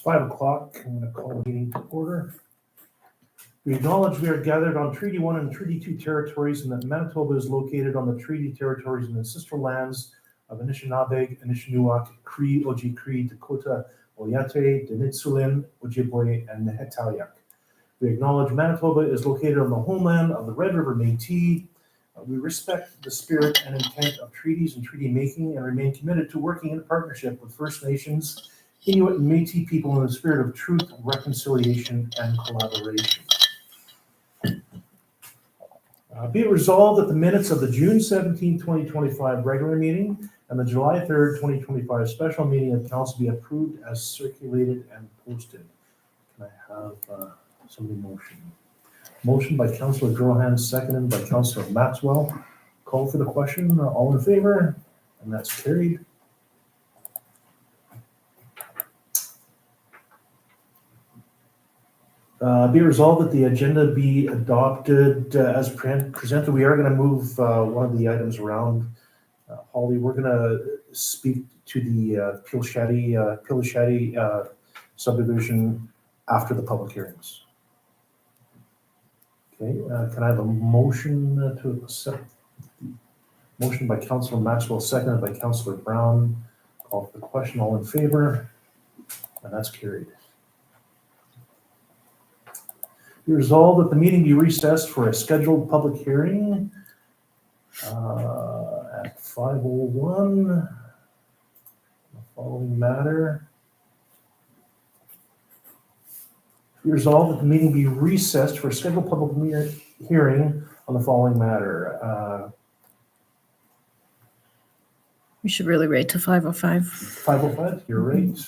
5 o'clock. I'm going to call the meeting to order. We acknowledge we are gathered on Treaty 1 and Treaty 2 territories, and that Manitoba is located on the treaty territories and ancestral lands of Anishinaabe, Anishinaabe, Cree, Oji-Cree, Dakota, Oyate, Denitsulin, Ojibwe, and Nehetayak. We acknowledge Manitoba is located on the homeland of the Red River Métis. We respect the spirit and intent of treaties and treaty making and remain committed to working in partnership with First Nations, Inuit, and Métis people in the spirit of truth, reconciliation, and collaboration. Be it resolved that the minutes of the June 17, 2025 regular meeting and the July 3rd, 2025 special meeting of council be approved as circulated and posted. Can I have somebody motion? Motion by Councillor Drohan, seconded by Councillor Maxwell. Call for the question. All in favor? And that's carried. Be resolved that the agenda be adopted as presented. We are going to move one of the items around. Holly, we're going to speak to the Pilishati subdivision after the public hearings. Okay, can I have a motion to accept? Motion by Councillor Maxwell, seconded by Councillor Brown. Call for the question. All in favor? And that's carried. Be resolved that the meeting be recessed for a scheduled public hearing at 5:01. The following matter. Be resolved that the meeting be recessed for a scheduled public hearing on the following matter. We should really rate to 5:05. 5:05, you're right.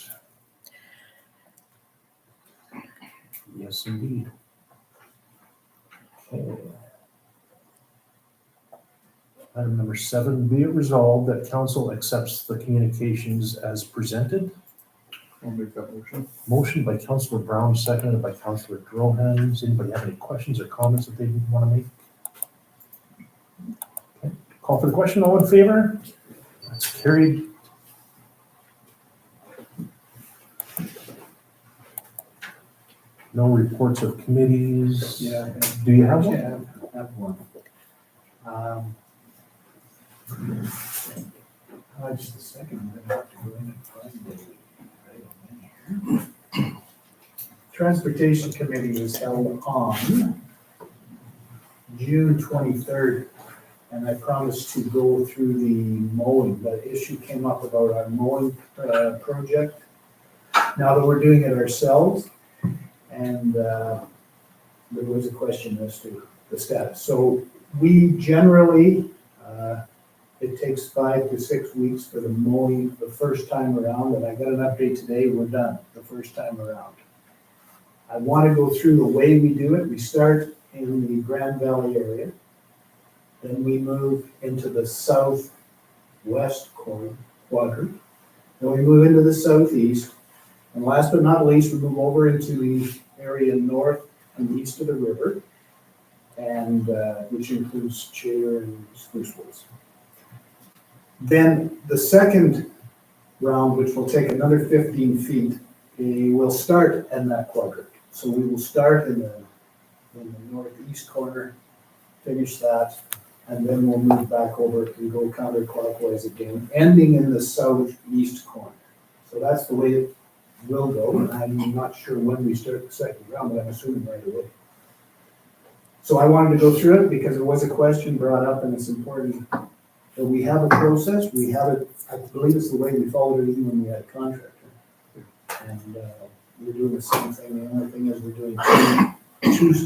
Yes, indeed. Okay. Item number 7, be it resolved that council accepts the communications as presented. I'll make that motion. Motion by Councillor Brown, seconded by Councillor Drohan. Does anybody have any questions or comments that they want to make? Okay. Call for the question. All in favor? That's carried. No reports of committees. Yeah. Do you have one? Yeah, I have one. Just a second, I'm gonna have to go in and find the Transportation Committee was held on June 23rd, and I promised to go through the mowing, but issue came up about our mowing project. Now that we're doing it ourselves, and there was a question as to the status. So we generally, it takes 5 to 6 weeks for the mowing the first time around, and I got an update today, we're done the first time around. I want to go through the way we do it. We start in the Grand Valley area, then we move into the southwest quadrant, then we move into the southeast, and last but not least, we move over into the area north and east of the river, and which includes Chater and Spruce Woods. Then the second round, which will take another 15 feet, will start in that quadrant. So we will start in the northeast corner, finish that, and then we'll move back over and go counterclockwise again, ending in the southeast corner. So that's the way it will go, and I'm not sure when we start the second round, but I'm assuming right away. So I wanted to go through it because there was a question brought up, and it's important that we have a process. We have it, I believe it's the way we followed it even when we had a contractor. And we're doing the same thing. The only thing is we're doing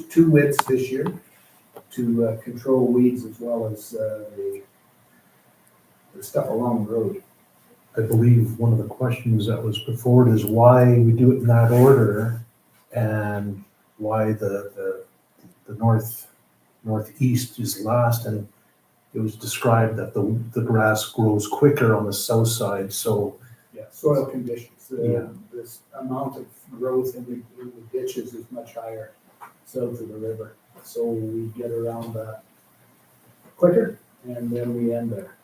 two widths this year to control weeds as well as the stuff along the road. I believe one of the questions that was put forward is why we do it in that order and why the northeast is last, and it was described that the grass grows quicker on the south side. So yeah, soil conditions. Yeah. This amount of growth in the ditches is much higher south of the river. So we get around that quicker, and then we end there.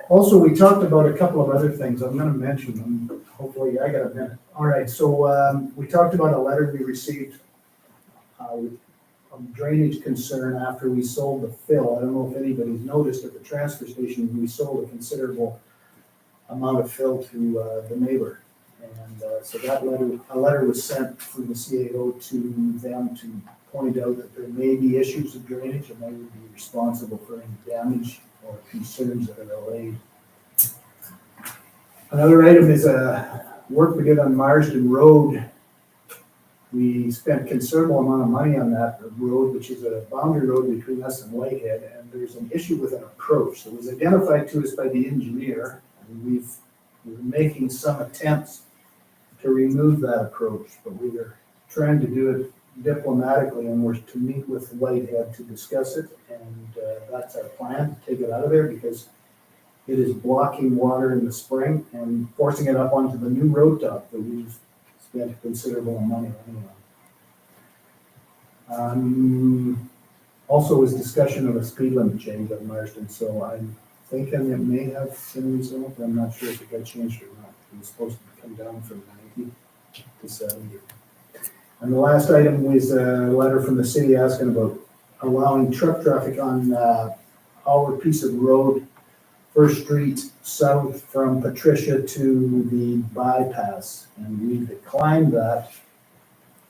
Also, we talked about a couple of other things. I'm gonna mention them. Hopefully, I got a minute. All right, so, we talked about a letter we received, of drainage concern after we sold the fill. I don't know if anybody's noticed at the transfer station, we sold a considerable amount of fill to, the neighbor. And, so that letter was sent from the CAO to them to point out that there may be issues of drainage and they would be responsible for any damage or concerns that are allayed. Another item is work we did on Marsden Road. We spent considerable amount of money on that road, which is a boundary road between us and Whitehead, and there's an issue with an approach that was identified to us by the engineer, and we're making some attempts to remove that approach, but we are trying to do it diplomatically, and we're to meet with Whitehead to discuss it, and that's our plan, to take it out of there, because it is blocking water in the spring and forcing it up onto the new road top that we've spent considerable money on. Also was discussion of a speed limit change on Marsden, so I'm thinking it may have been resolved, I'm not sure if it got changed or not. It was supposed to come down from 90 to 70. And the last item was a letter from the city asking about allowing truck traffic on our piece of road, First Street south from Patricia to the bypass. And we declined that,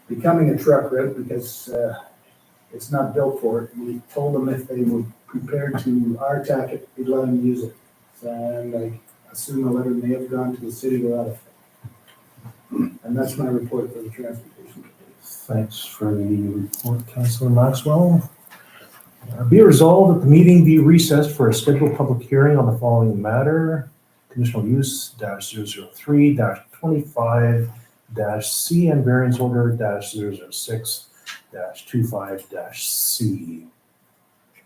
becoming a truck route because it's not built for it. We told them if they were prepared to RTAC it, we'd let them use it. And I assume the letter may have gone to the city without effect. And that's my report for the transportation committee. Thanks for the report, Councilor Maxwell. Be it resolved that the meeting be recessed for a scheduled public hearing on the following matter: conditional use -003-25-C and variance order -006-25-C.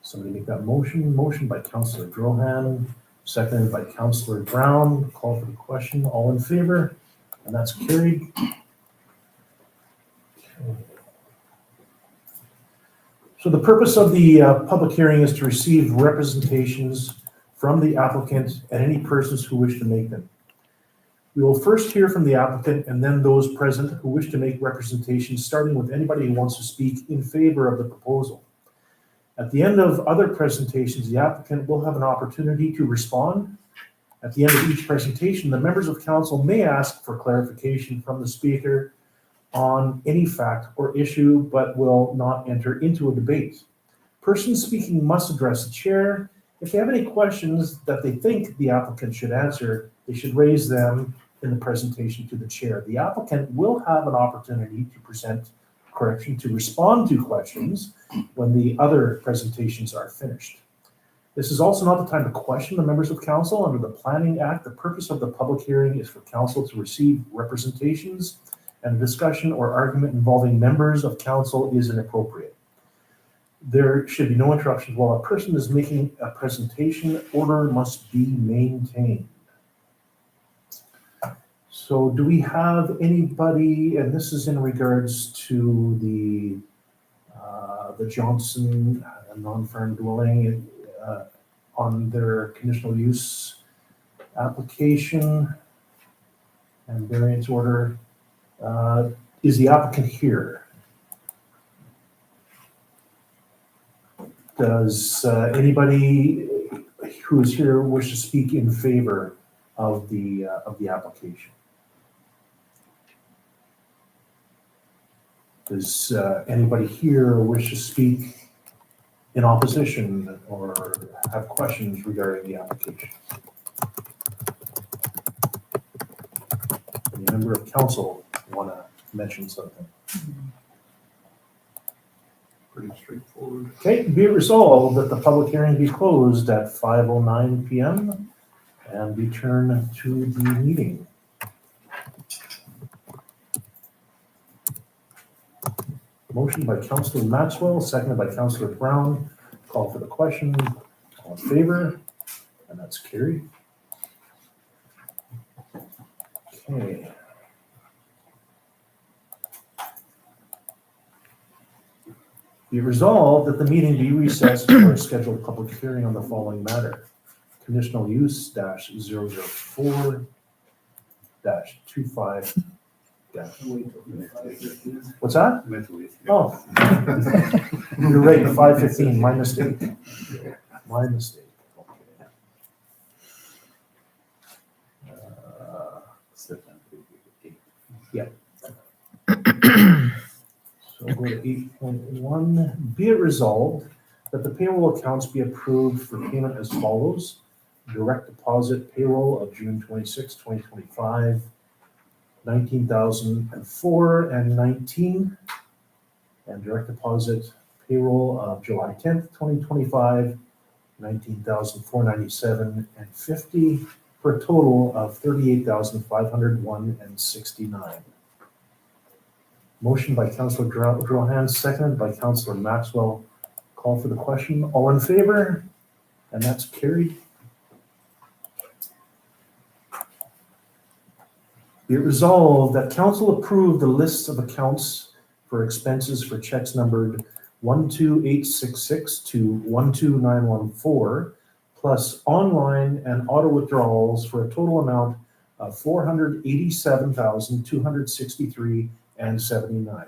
Somebody make that motion. Motion by Councilor Drohan, seconded by Councilor Brown. Call for the question. All in favor? And that's carried. So the purpose of the public hearing is to receive representations from the applicant and any persons who wish to make them. We will first hear from the applicant and then those present who wish to make representations, starting with anybody who wants to speak in favor of the proposal. At the end of other presentations, the applicant will have an opportunity to respond. At the end of each presentation, the members of council may ask for clarification from the speaker on any fact or issue, but will not enter into a debate. Persons speaking must address the chair. If they have any questions that they think the applicant should answer, they should raise them in the presentation to the chair. The applicant will have an opportunity to respond to questions when the other presentations are finished. This is also not the time to question the members of council. Under the Planning Act, the purpose of the public hearing is for council to receive representations, and a discussion or argument involving members of council is inappropriate. There should be no interruptions while a person is making a presentation. Order must be maintained. So do we have anybody, and this is in regards to the Johnson non-farm dwelling on their conditional use application and variance order. Is the applicant here? Does anybody who is here wish to speak in favor of the application? Does anybody here wish to speak in opposition or have questions regarding the application? Any member of council want to mention something? Pretty straightforward. Okay, be it resolved that the public hearing be closed at 5:09 p.m. and return to the meeting. Motion by Councilor Maxwell, seconded by Councilor Brown. Call for the question. All in favor? And that's carried. Okay. Be resolved that the meeting be recessed for a scheduled public hearing on the following matter: conditional use dash 004 dash 25 dash. What's that? Mentally. Oh. You're right, 5:15, my mistake. My mistake. Okay. So we'll go to 8.1. Be it resolved that the payroll accounts be approved for payment as follows. Direct deposit payroll of June 26, 2025, 19,004 and 19. And direct deposit payroll of July 10th, 2025, 19,497 and 50, for a total of 38,501 and 69. Motion by Councillor Drohan, seconded by Councillor Maxwell. Call for the question. All in favor? And that's carried. Be it resolved that council approve the lists of accounts for expenses for checks numbered 12866 to 12914, plus online and auto withdrawals for a total amount of 487,263 and 79.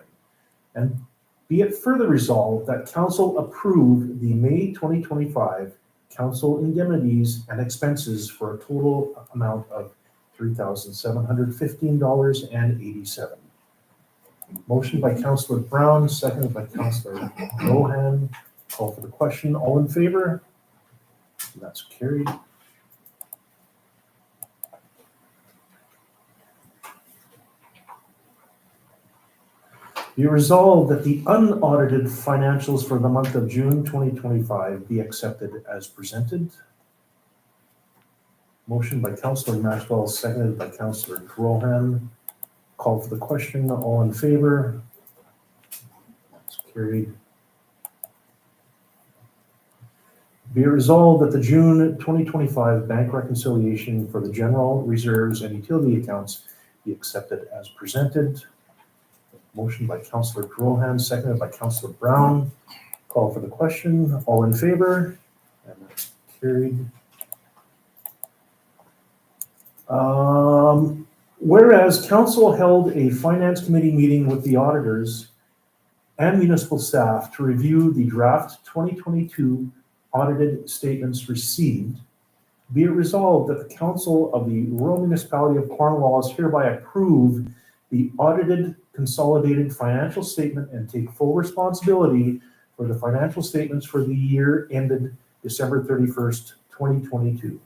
And be it further resolved that council approve the May 2025 council indemnities and expenses for a total amount of $3,715.87. Motion by Councillor Brown, seconded by Councillor Rohan. Call for the question. All in favor? That's carried. Be resolved that the unaudited financials for the month of June 2025 be accepted as presented. Motion by Councillor Maxwell, seconded by Councillor Rohan. Call for the question. All in favor? That's carried. Be it resolved that the June 2025 bank reconciliation for the general reserves and utility accounts be accepted as presented. Motion by Councillor Rohan, seconded by Councillor Brown. Call for the question. All in favor? And that's carried. Whereas council held a finance committee meeting with the auditors and municipal staff to review the draft 2022 audited statements received, be it resolved that the council of the Rural Municipality of Cornwall hereby approve the audited consolidated financial statement and take full responsibility for the financial statements for the year ended December 31st, 2022.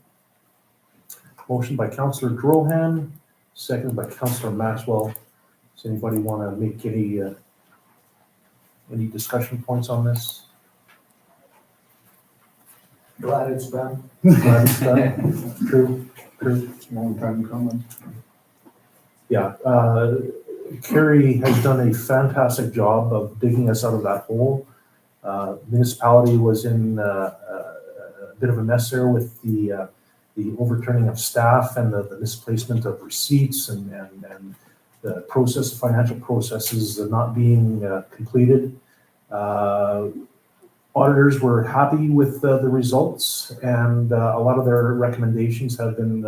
Motion by Councillor Drohan, seconded by Councillor Maxwell. Does anybody want to make any discussion points on this? Glad it's done. Glad it's done. True. Long time coming. Yeah, Kerry has done a fantastic job of digging us out of that hole. Municipality was in a bit of a mess there with the overturning of staff and the misplacement of receipts and the financial processes not being completed. Auditors were happy with the results, and a lot of their recommendations have been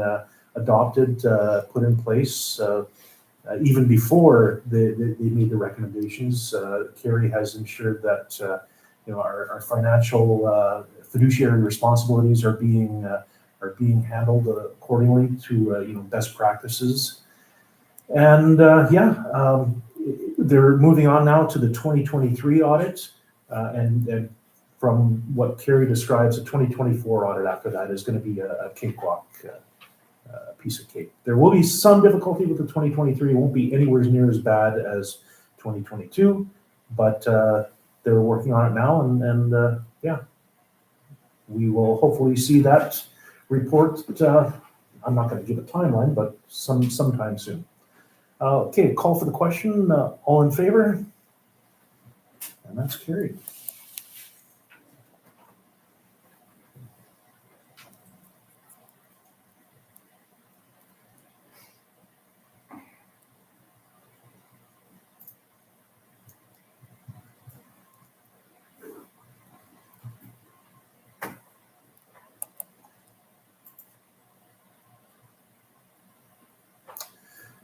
adopted, put in place even before they made the recommendations. Kerry has ensured that our financial fiduciary responsibilities are being handled accordingly to best practices. And they're moving on now to the 2023 audit, and from what Kerry describes, a 2024 audit after that is going to be a cakewalk. Piece of cake. There will be some difficulty with the 2023. It won't be anywhere near as bad as 2022, but they're working on it now, and we will hopefully see that report. I'm not going to give a timeline, but sometime soon. Okay, call for the question. All in favor? And that's carried.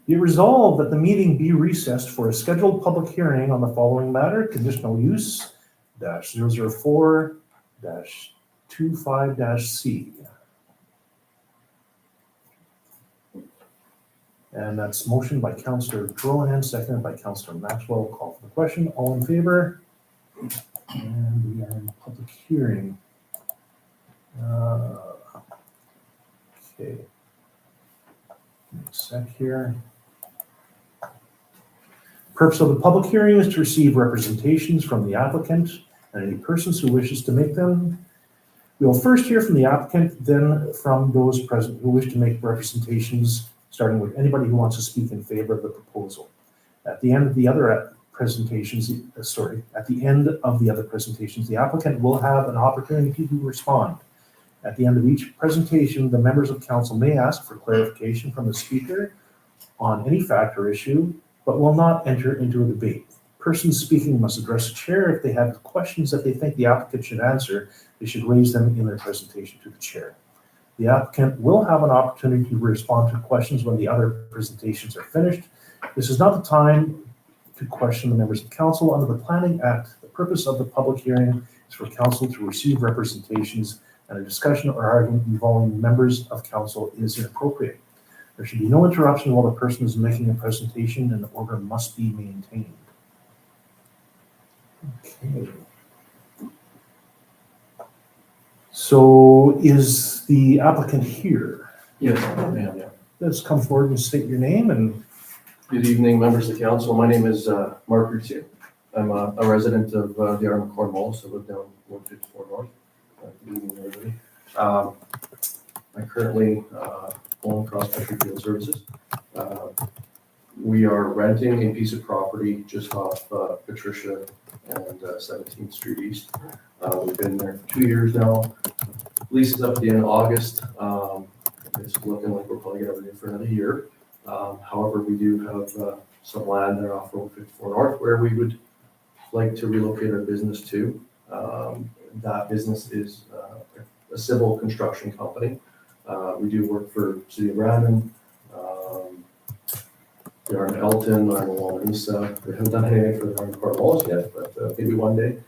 Be it resolved that the meeting be recessed for a scheduled public hearing on the following matter, conditional use -004-25-C. And that's motion by Councillor Drohan, seconded by Councillor Maxwell. Call for the question. All in favor? And we are in public hearing. Okay. Give me a sec here. Purpose of the public hearing is to receive representations from the applicant and any persons who wishes to make them. We will first hear from the applicant, then from those present who wish to make representations, starting with anybody who wants to speak in favor of the proposal. At the end of the other presentations, the applicant will have an opportunity to respond. At the end of each presentation, the members of council may ask for clarification from the speaker on any fact or issue, but will not enter into a debate. Persons speaking must address the chair. If they have questions that they think the applicant should answer, they should raise them in their presentation to the chair. The applicant will have an opportunity to respond to questions when the other presentations are finished. This is not the time to question the members of council. Under the Planning Act, the purpose of the public hearing is for council to receive representations, and a discussion or argument involving members of council is inappropriate. There should be no interruption while the person is making a presentation, and the order must be maintained. Okay. So is the applicant here? Yes, ma'am, yeah. Let's come forward and state your name and. Good evening, members of the council. My name is Mark Rutsier. I'm a resident of the Arm of Cornwall, so I live down 154 North. Good evening, everybody. I currently own Cross Country Field Services. We are renting a piece of property just off Patricia and 17th Street East. We've been there for 2 years now. Lease is up at the end of August. It's looking like we're probably going to renew for another year. However, we do have some land there off Road 54 North where we would like to relocate our business to. That business is a civil construction company. We do work for City of Brandon, the Arm of Elton, Arm of Walnut Mesa. We haven't done anything for the Arm of Cornwallis yet, but maybe one day.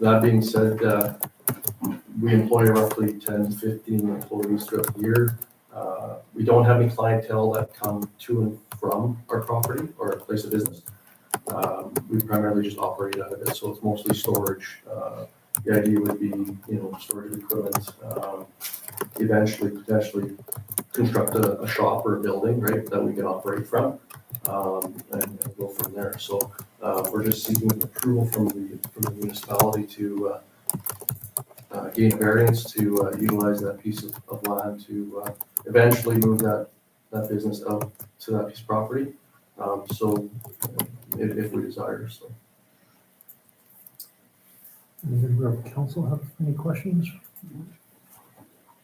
That being said, we employ roughly 10 to 15 employees throughout the year. We don't have any clientele that come to and from our property or our place of business. We primarily just operate out of it, so it's mostly storage. The idea would be, storage of equipment, eventually, potentially construct a shop or a building, right, that we can operate from, and go from there. So we're just seeking approval from the municipality to gain variance to utilize that piece of land to eventually move that business out to that piece of property. So if we desire, so. Any member of council have any questions?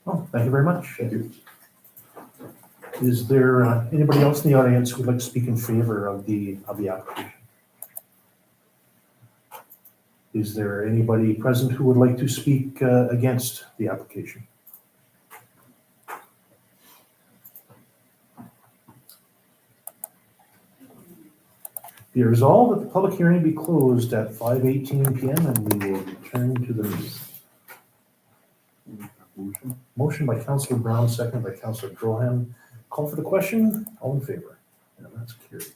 Oh, thank you very much. Thank you. Is there anybody else in the audience who would like to speak in favor of the application? Is there anybody present who would like to speak against the application? Be it resolved that the public hearing be closed at 5:18 p.m. and we will return to the meeting. Motion by Councillor Brown, second by Councillor Drohan. Call for the question. All in favor? And that's carried.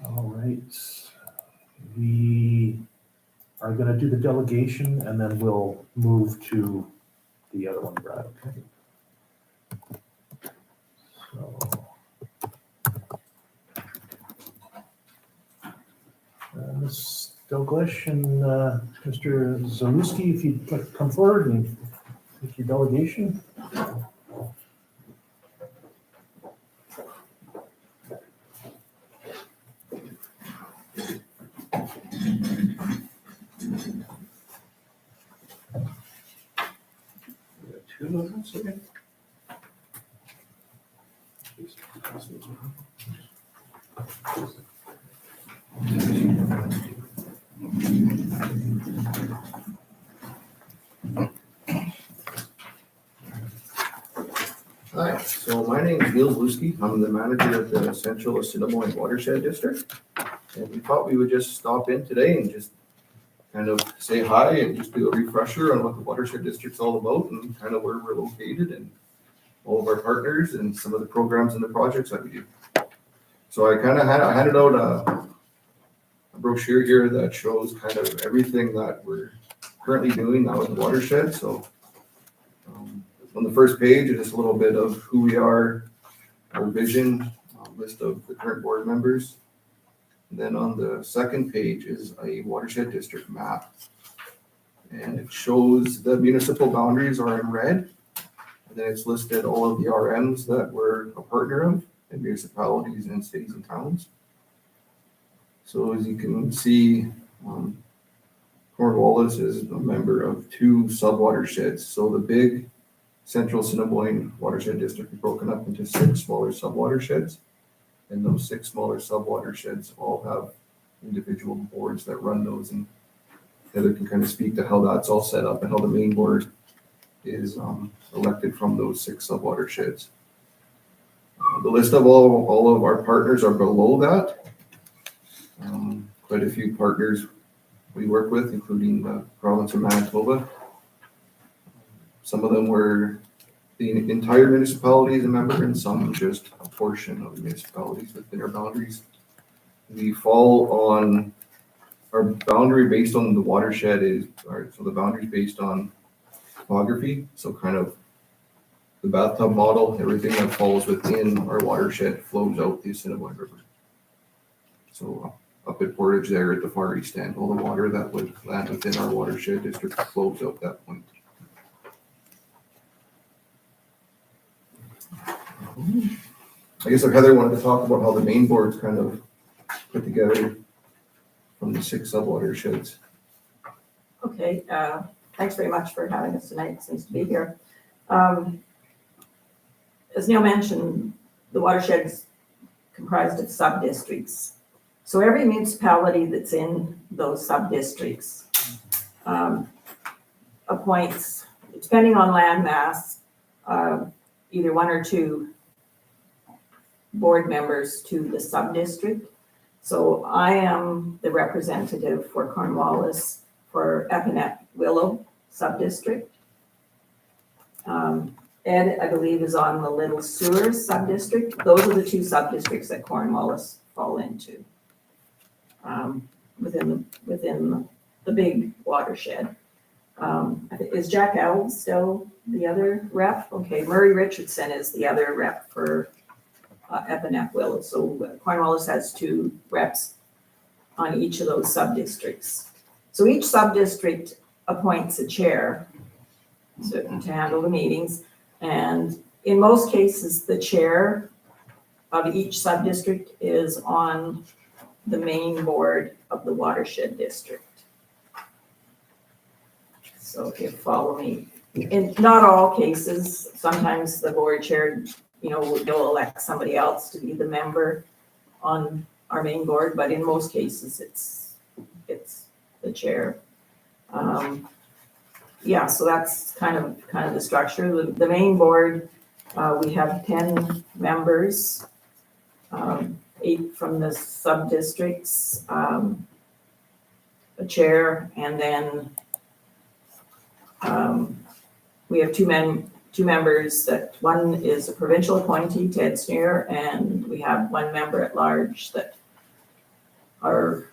All right. We are going to do the delegation and then we'll move to the other one, Brad. Okay. So. Ms. Dalglish and Mr. Zalewski, if you'd like to come forward and make your delegation. Two moments, okay. Hi. So my name is Neil Zaluski. I'm the manager of the Central Assiniboine Watershed District. And we thought we would just stop in today and just kind of say hi and just do a refresher on what the Watershed District's all about and kind of where we're located and all of our partners and some of the programs and the projects that we do. So I kind of handed out a brochure here that shows kind of everything that we're currently doing now in the watershed. So on the first page is just a little bit of who we are, our vision, list of the current board members. And then on the second page is a watershed district map. And it shows the municipal boundaries are in red. And then it's listed all of the RMs that we're a partner of in municipalities and cities and towns. So as you can see, Cornwallis is a member of 2 sub-watersheds. So the big Central Assiniboine Watershed District is broken up into 6 smaller sub-watersheds. And those 6 smaller sub-watersheds all have individual boards that run those. And Heather can kind of speak to how that's all set up and how the main board is elected from those 6 sub-watersheds. The list of all of our partners are below that. Quite a few partners we work with, including the province of Manitoba. Some of them were the entire municipality is a member, and some just a portion of the municipalities within our boundaries. We fall on our boundary based on the watershed so the boundary is based on topography. So kind of the bathtub model, everything that falls within our watershed flows out the Assiniboine River. So up at Portage there at the far east end, all the water that would land within our watershed district flows out that point. I guess if Heather wanted to talk about how the main board's kind of put together from the 6 sub-watersheds. Okay, thanks very much for having us tonight. It's nice to be here. As Neil mentioned, the watershed's comprised of sub-districts. So every municipality that's in those sub-districts appoints, depending on land mass, either 1 or 2 board members to the sub-district. So I am the representative for Cornwallis for Epinette Willow sub-district. Ed, I believe, is on the Little Sewers sub-district. Those are the 2 sub-districts that Cornwallis fall into within the big watershed. Is Jack Eld still the other rep? Okay, Murray Richardson is the other rep for Epinette Willow. So Cornwallis has 2 reps on each of those sub-districts. So each sub-district appoints a chair to handle the meetings. And in most cases, the chair of each sub-district is on the main board of the watershed district. So if you follow me, in not all cases, sometimes the board chair, will elect somebody else to be the member on our main board, but in most cases, it's the chair. So that's kind of the structure. The main board, we have 10 members, 8 from the sub-districts, a chair, and then we have 2 members that one is a provincial appointee, Ted Sneer, and we have 1 member at large that our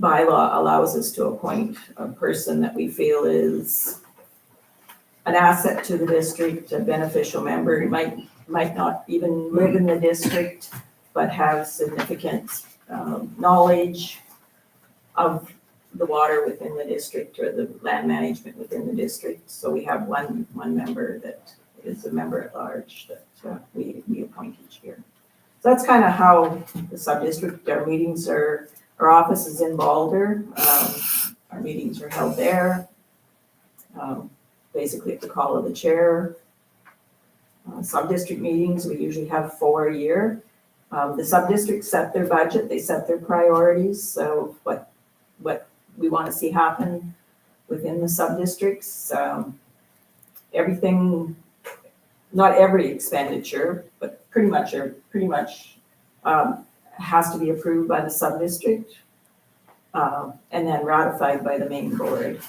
bylaw allows us to appoint a person that we feel is an asset to the district, a beneficial member. He might not even live in the district, but have significant knowledge of the water within the district or the land management within the district. So we have one member that is a member at large that we appoint each year. So that's kind of how the sub-district, our meetings are, our office is in Boulder. Our meetings are held there. Basically at the call of the chair. Sub-district meetings, we usually have 4 a year. The sub-districts set their budget, they set their priorities. So what we want to see happen within the sub-districts. Everything not every expenditure, but pretty much has to be approved by the sub-district, and then ratified by the main board.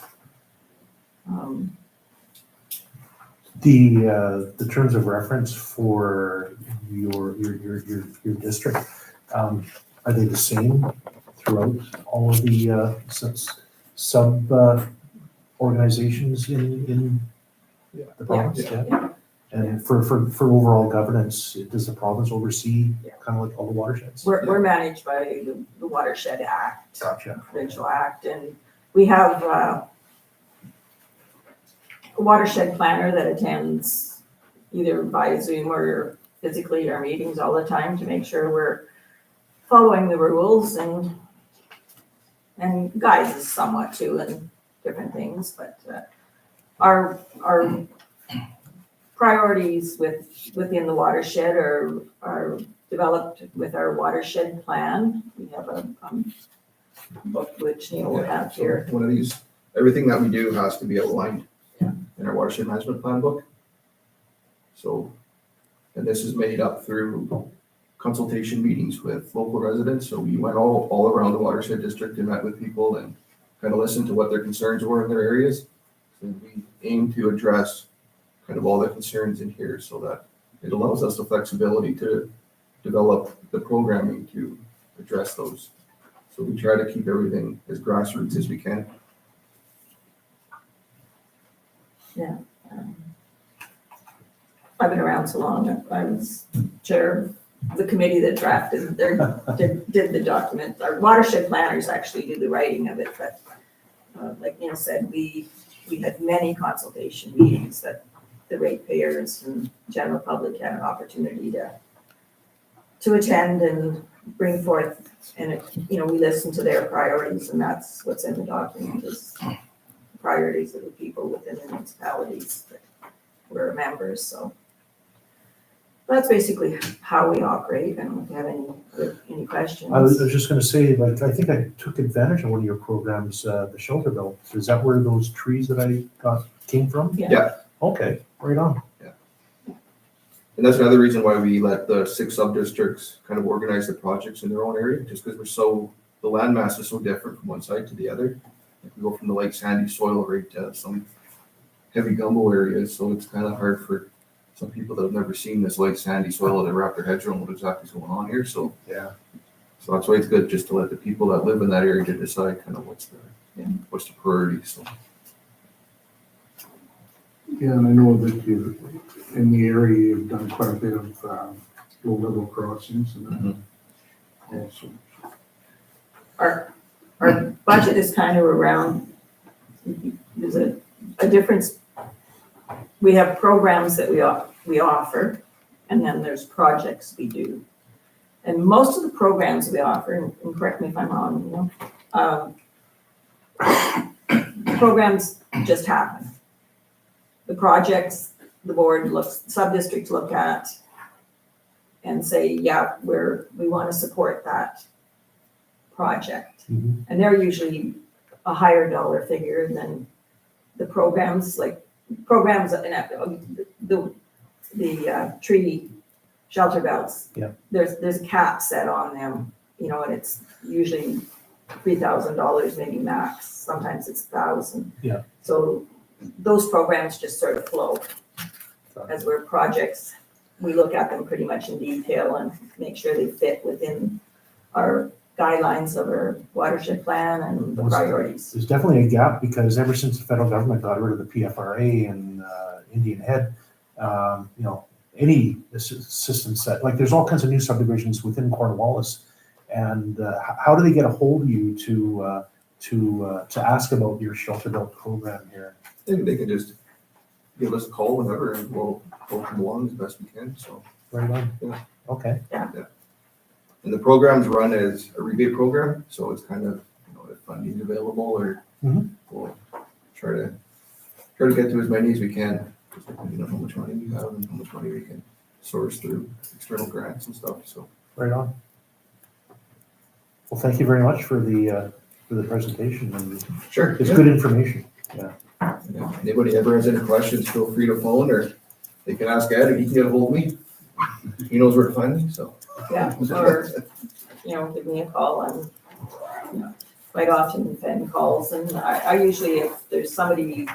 The terms of reference for your district, are they the same throughout all of the sub organizations in the province? Yeah. And for overall governance, does the province oversee kind of like all the watersheds? We're managed by the Watershed Act, Gotcha. Provincial Act, and we have a watershed planner that attends either by Zoom or physically our meetings all the time to make sure we're following the rules and guides us somewhat too in different things, but our priorities within the watershed are developed with our watershed plan. We have a book which Neil will have here. One of these, everything that we do has to be outlined in our watershed management plan book. So, and this is made up through consultation meetings with local residents. So we went all around the watershed district and met with people and kind of listened to what their concerns were in their areas. And we aim to address kind of all the concerns in here so that it allows us the flexibility to develop the programming to address those. So we try to keep everything as grassroots as we can. I've been around so long, I was chair of the committee that did the document. Our watershed planners actually do the writing of it, but like Neil said, we had many consultation meetings that the ratepayers and general public had an opportunity to attend and bring forth. And we listened to their priorities, and that's what's in the document is priorities of the people within the municipalities that we're members. So that's basically how we operate. I don't know if you have any questions. I was just gonna say, like, I think I took advantage of one of your programs, the shelter belt. Is that where those trees that I got came from? Yeah. Okay, right on. And that's another reason why we let the 6 sub-districts kind of organize the projects in their own area, just because the land mass is so different from one side to the other. Like we go from the light sandy soil right to some heavy gumbo areas, so it's kind of hard for some people that have never seen this light sandy soil to wrap their heads around what exactly is going on here. So Yeah. So that's why it's good just to let the people that live in that area to decide kind of what's the priority. So Yeah, and I know that you, in the area, you've done quite a bit of low-level crossings and that also. Our budget is kind of around, there's a difference. We have programs that we offer, and then there's projects we do. And most of the programs we offer, and correct me if I'm wrong, programs just happen. The projects, the board sub-districts look at and say, yeah, we want to support that project. Mhm. And they're usually a higher dollar figure than the programs, like programs, the tree shelter belts. Yeah. There's a cap set on them, and it's usually $3,000, maybe max. Sometimes it's 1,000. Yeah. So those programs just sort of flow. As we're projects, we look at them pretty much in detail and make sure they fit within our guidelines of our watershed plan and the priorities. There's definitely a gap because ever since the federal government got rid of the PFRA and Indian Head, any assistance that, like, there's all kinds of new subdivisions within Cornwallis, and how do they get a hold of you to ask about your shelter belt program here? they can just give us a call whenever and we'll come along as best we can. So Right on. Yeah. Okay. and the program's run as a rebate program, so it's kind of if funding's available or Mhm. we'll try to get to as many as we can. Depending on how much money we have and how much money we can source through external grants and stuff. So Right on. Well, thank you very much for the presentation, and sure, it's good information. Yeah. Anybody ever has any questions, feel free to phone or they can ask Ed and he can get a hold of me. He knows where to find me, so. Yeah, or, give me a call and, quite often Fenn calls and I usually, if there's somebody,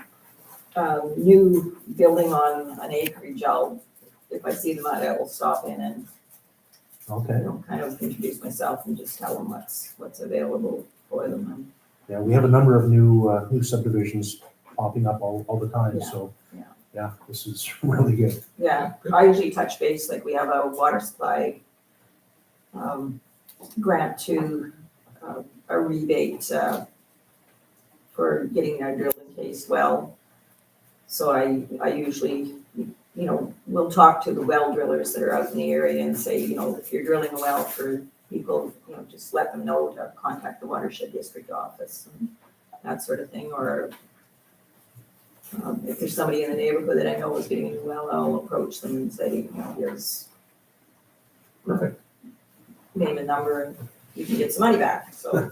new building on an acreage, if I see them out, I will stop in and, Okay. kind of introduce myself and just tell them what's available for them. Yeah, we have a number of new subdivisions popping up all the time, Yeah, so. yeah. Yeah, this is really good. Yeah, I usually touch base, like we have a water supply grant to a rebate for getting our drilling case well. So I usually, will talk to the well drillers that are out in the area and say, if you're drilling a well for people, just let them know to contact the watershed district office and that sort of thing, or if there's somebody in the neighborhood that I know is getting a new well, I'll approach them and say, here's Perfect. name and number, and you can get some money back. So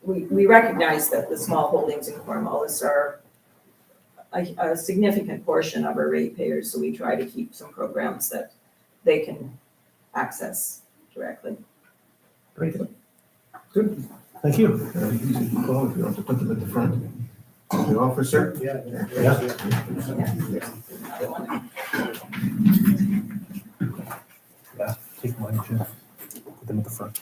we recognize that the small holdings in Cornwallis are a significant portion of our ratepayers, so we try to keep some programs that they can access directly. Great. Good. Thank you. Easy to call if you want to put them at the front. The officer. Yeah. Another one. Yeah, take mine too. Put them at the front.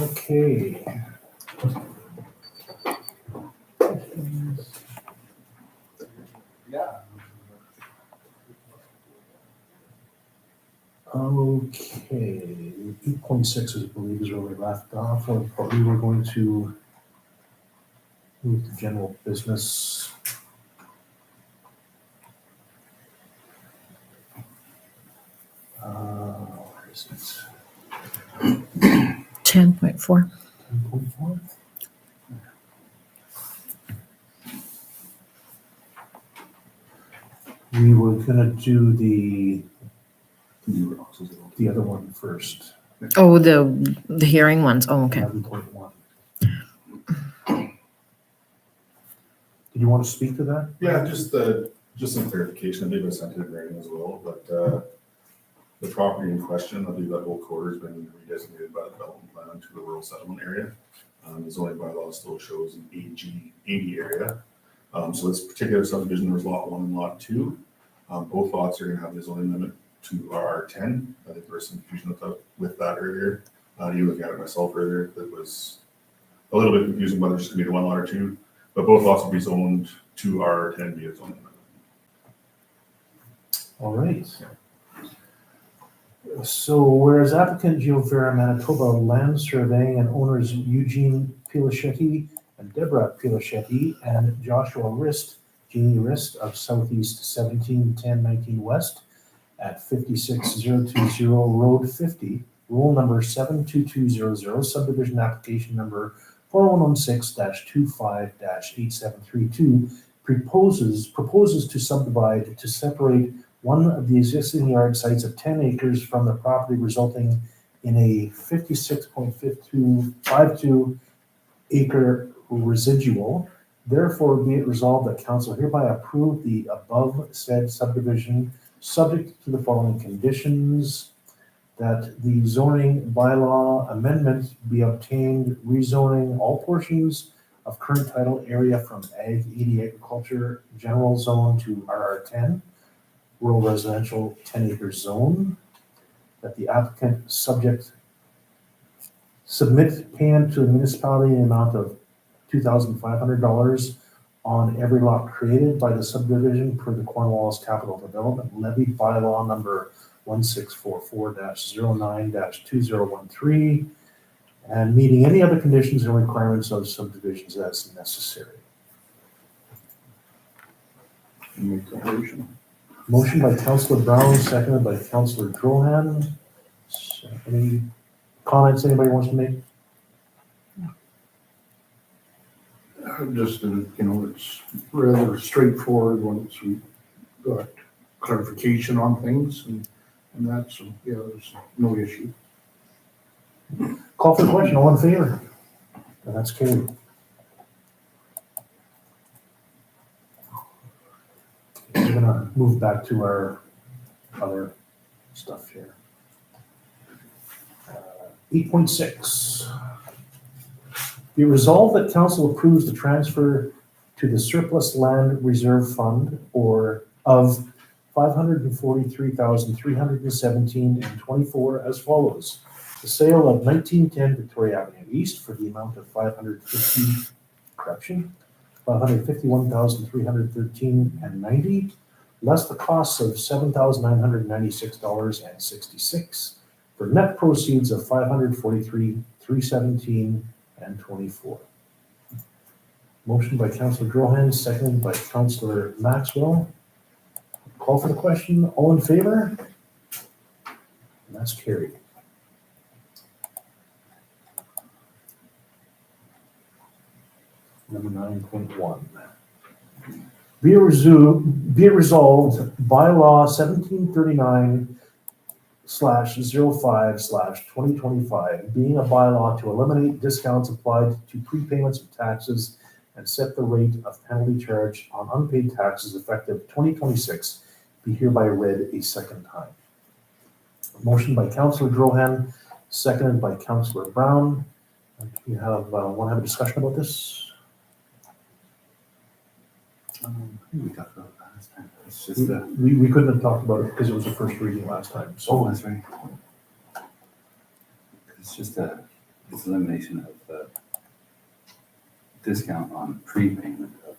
Okay. Okay, 8.6 I believe is where we left off. We were going to move to general business. Where is it? 10.4. 10.4? We were gonna do the other one first. Oh, the hearing ones. Oh, okay. 11.1. Did you want to speak to that? Yeah, just some clarification, I believe I sent it in writing as well, but the property in question, I believe that whole quarter has been redesignated by the development plan to the rural settlement area. The zoning bylaw still shows an AG80 area. So this particular subdivision, there's lot 1 and lot 2. Both lots are gonna have the zoning limit to RR10. I think there was some confusion with that earlier. You looking at it myself earlier, that was a little bit confusing whether it's gonna be the 1 lot or 2. But both lots will be zoned to R10 via zoning amendment. All right. So whereas applicant GeoVera Manitoba Land Surveying and owners Eugene Pilachetti and Deborah Pilachetti and Joshua Rist, Jeannie Rist of Southeast 171019 West at 56020 Road 50, rule number 72200, subdivision application number 4116-25-8732 proposes to subdivide to separate one of the existing yard sites of 10 acres from the property, resulting in a 56.52 acre residual. Therefore, be it resolved that council hereby approve the above said subdivision, subject to the following conditions: that the zoning bylaw amendment be obtained, rezoning all portions of current title area from Ag 80 agriculture general zone to RR10, rural residential 10 acre zone. That the applicant submit payment to the municipality in the amount of $2,500 on every lot created by the subdivision per the Cornwallis Capital Development Levy bylaw number 1644-09-2013, and meeting any other conditions and requirements of subdivisions as necessary. Make the motion. Motion by Councillor Brown, seconded by Councillor Drohan. Any comments anybody wants to make? Just, it's rather straightforward once we got clarification on things, and and that, so, yeah, there's no issue. Call for the question, all in favor? And that's carried. We're gonna move back to our other stuff here. 8.6. Be resolved that council approves the transfer to the surplus land reserve fund or of $543,317.24 as follows. The sale of 1910 Victoria Avenue East for the amount of $551,313.90, less the costs of $7,996.66, for net proceeds of $543,317.24. Motion by Councillor Drohan, seconded by Councillor Maxwell. Call for the question. All in favor? And that's carried. Number 9.1. Be it resolved, bylaw 1739/05/2025, being a bylaw to eliminate discounts applied to prepayments of taxes and set the rate of penalty charge on unpaid taxes effective 2026, be hereby read a second time. Motion by Councillor Drohan, seconded by Councillor Brown. You want to have a discussion about this? We talked about it last time. It's just We couldn't have talked about it because it was the first reading last time, so. oh, that's right. It's just it's elimination of the discount on prepayment of,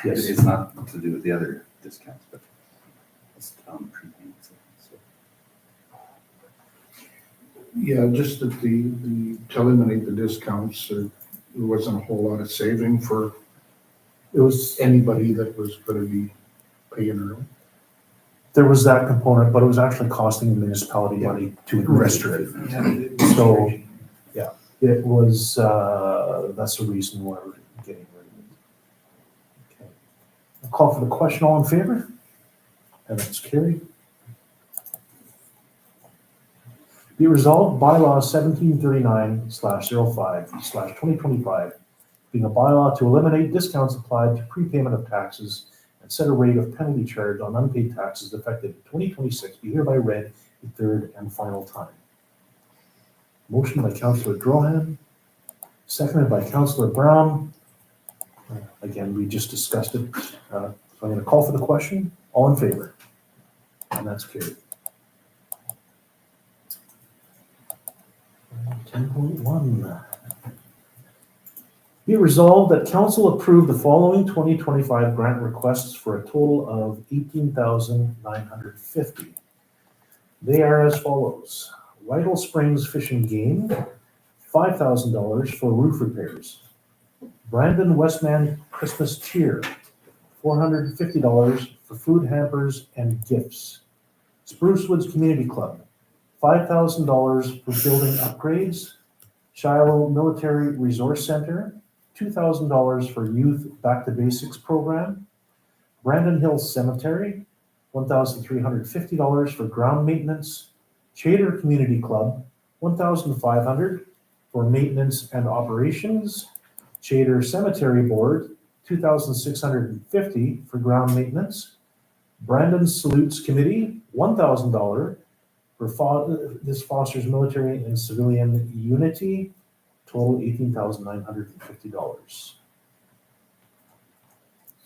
Yes. it's not to do with the other discounts, but it's prepayment. So. Yeah, just that to eliminate the discounts, there wasn't a whole lot of saving for It was, anybody that was gonna be paying early. there was that component, but it was actually costing the municipality money to administer it. So, yeah, it was, that's the reason why we're getting rid of it. Okay. I'll call for the question, all in favor? And that's carried. Be resolved, bylaw 1739/05/2025, being a bylaw to eliminate discounts applied to prepayment of taxes and set a rate of penalty charge on unpaid taxes effective 2026, be hereby read a third and final time. Motion by Councillor Drohan, seconded by Councillor Brown. Again, we just discussed it. So I'm going to call for the question. All in favor? And that's carried. 10.1. Be it resolved that council approve the following 2025 grant requests for a total of $18,950. They are as follows. Whitehall Springs Fish and Game, $5,000 for roof repairs. Brandon Westman Christmas Cheer, $450 for food hampers and gifts. Spruce Woods Community Club, $5,000 for building upgrades. Shiloh Military Resource Center, $2,000 for Youth Back to Basics program. Brandon Hills Cemetery, $1,350 for ground maintenance. Chater Community Club, $1,500 for maintenance and operations. Chater Cemetery Board, $2,650 for ground maintenance. Brandon Salutes Committee, $1,000 for this fosters military and civilian unity. Total $18,950.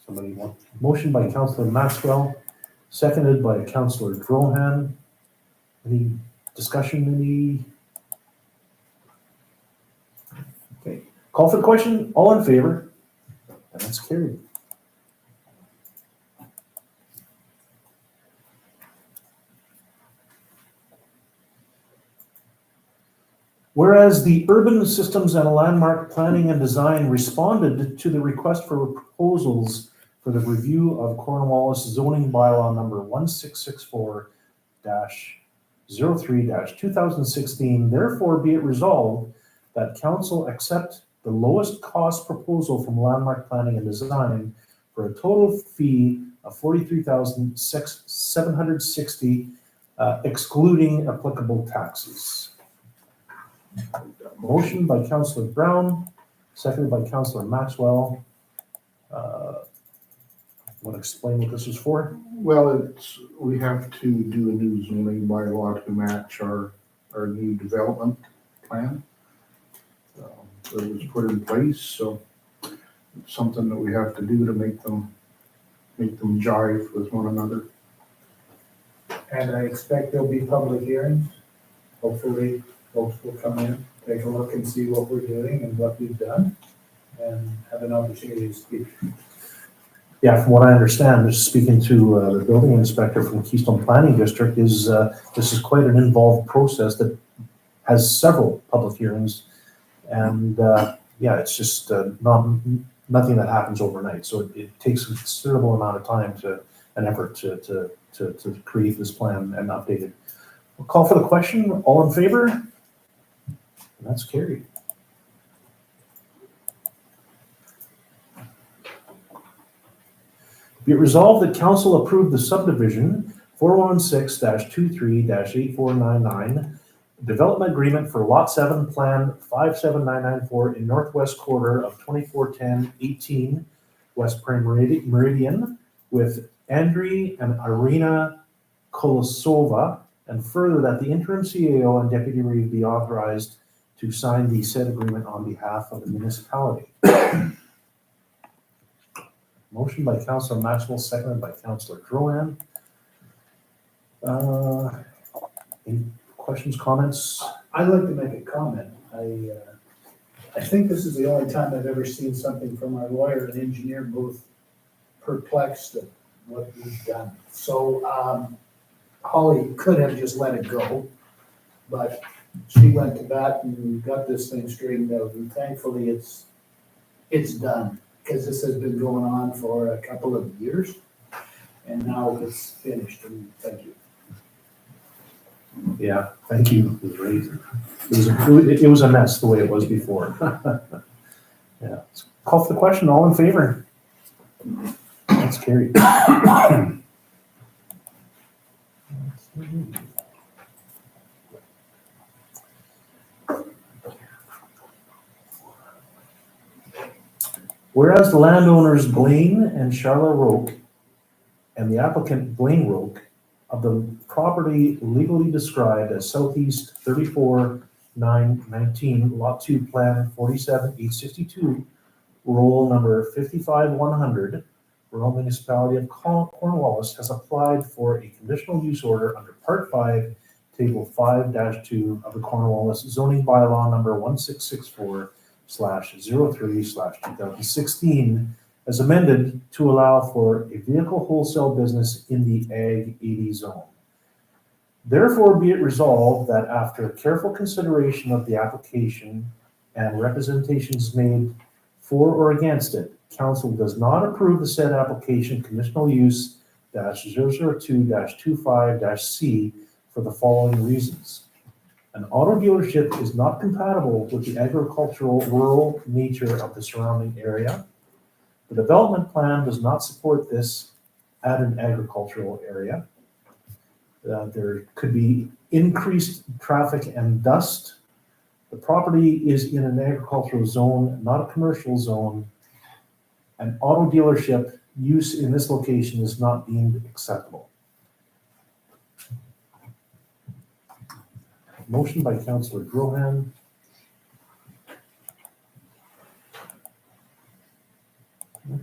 Somebody want, motion by Councillor Maxwell, seconded by Councillor Drohan. Any discussion, Okay, call for the question, all in favor? And that's carried. Whereas the Urban Systems and Landmark Planning and Design responded to the request for proposals for the review of Cornwallis zoning bylaw number 1664-03-2016, therefore be it resolved that council accept the lowest cost proposal from Landmark Planning and Design for a total fee of $43,760 excluding applicable taxes. Motion by Councillor Brown, seconded by Councillor Maxwell. Want to explain what this is for? Well, we have to do a new zoning bylaw to match our new development plan. It was put in place, so it's something that we have to do to make them jive with one another. And I expect there'll be public hearings. Hopefully, folks will come in, take a look and see what we're doing and what we've done, and have an opportunity to speak. Yeah, from what I understand, just speaking to the building inspector from Keystone Planning District, is this is quite an involved process that has several public hearings. And yeah, it's just nothing that happens overnight. So it takes a considerable amount of time and effort to create this plan and update it. We'll call for the question. All in favor? And that's carried. Be it resolved that council approve the subdivision 416-23-8499 development agreement for Lot 7 Plan 57994 in northwest quarter of 2410-18 West Prime Meridian with Andriy and Irina Kolosova, and further that the interim CAO and deputy reeve be authorized to sign the said agreement on behalf of the municipality. Motion by Councillor Maxwell, seconded by Councillor Drohan. Any questions, comments? I'd like to make a comment. I think this is the only time I've ever seen something from our lawyer and engineer both perplexed at what we've done. So Holly could have just let it go, but she went to bat and we got this thing straightened out. And thankfully it's done, because this has been going on for a couple of years, and now it's finished, and thank you. Yeah, thank you. It was great. It was a mess the way it was before. Yeah. Call for the question. All in favor? That's carried. Whereas the landowners Blaine and Charla Roque and the applicant Blaine Roque of the property legally described as Southeast 34-919, Lot 2, Plan 47-862, roll number 55-100, rural municipality of Cornwallis has applied for a conditional use order under Part 5, Table 5-2 of the Cornwallis zoning bylaw number 1664/03/2016, as amended to allow for a vehicle wholesale business in the Ag 80 zone. Therefore, be it resolved that after careful consideration of the application and representations made for or against it, council does not approve the said application conditional use -002-25-C for the following reasons. An auto dealership is not compatible with the agricultural rural nature of the surrounding area. The development plan does not support this at an agricultural area. There could be increased traffic and dust. The property is in an agricultural zone, not a commercial zone. An auto dealership use in this location is not deemed acceptable. Motion by Councillor Drohan.